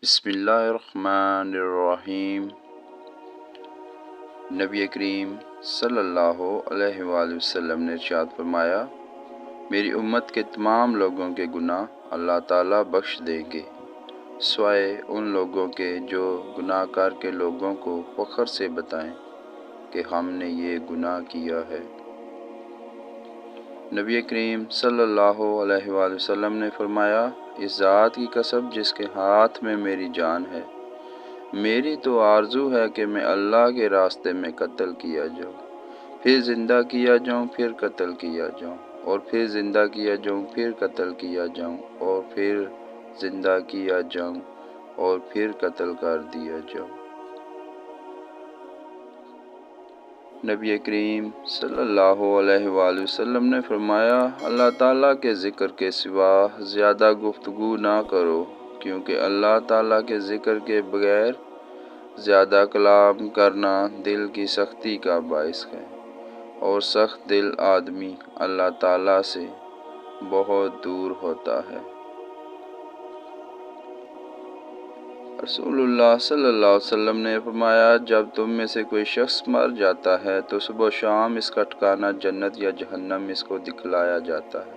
بسم اللہ الرحمن الرحیم۔ نبی کریم صلی اللہ علیہ وآلہ وسلم نے ارشاد فرمایا، میری امت کے تمام لوگوں کے گناہ اللہ تعالیٰ بخش دیں گے سوائے ان لوگوں کے جو گناہ کر کے لوگوں کو فخر سے بتائیں کہ ہم نے یہ گناہ کیا ہے۔ نبی کریم صلی اللہ علیہ وآلہ وسلم نے فرمایا، اس ذات کی قسم جس کے ہاتھ میں میری جان ہے، میری تو آرزو ہے کہ میں اللہ کے راستے میں قتل کیا جاؤں، پھر زندہ کیا جاؤں، پھر قتل کیا جاؤں، اور پھر زندہ کیا جاؤں، پھر قتل کیا جاؤں، اور پھر زندہ کیا جاؤں، اور پھر قتل کر دیا جاؤں۔ نبی کریم صلی اللہ علیہ وآلہ وسلم نے فرمایا، اللہ تعالیٰ کے ذکر کے سوا زیادہ گفتگو نہ کرو، کیونکہ اللہ تعالیٰ کے ذکر کے بغیر زیادہ کلام کرنا دل کی سختی کا باعث ہے، اور سخت دل آدمی اللہ تعالیٰ سے بہت دور ہوتا ہے۔ رسول اللہ صلی اللہ علیہ وسلم نے فرمایا، جب تم میں سے کوئی شخص مر جاتا ہے تو صبح و شام اس کا ٹھکانہ جنت یا جہنم اس کو دکھلایا جاتا ہے،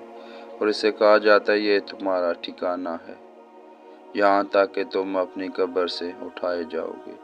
اور اسے کہا جاتا ہے یہ تمہارا ٹھکانہ ہے، یہاں تک کہ تم اپنی قبر سے اٹھائے جاؤ گے۔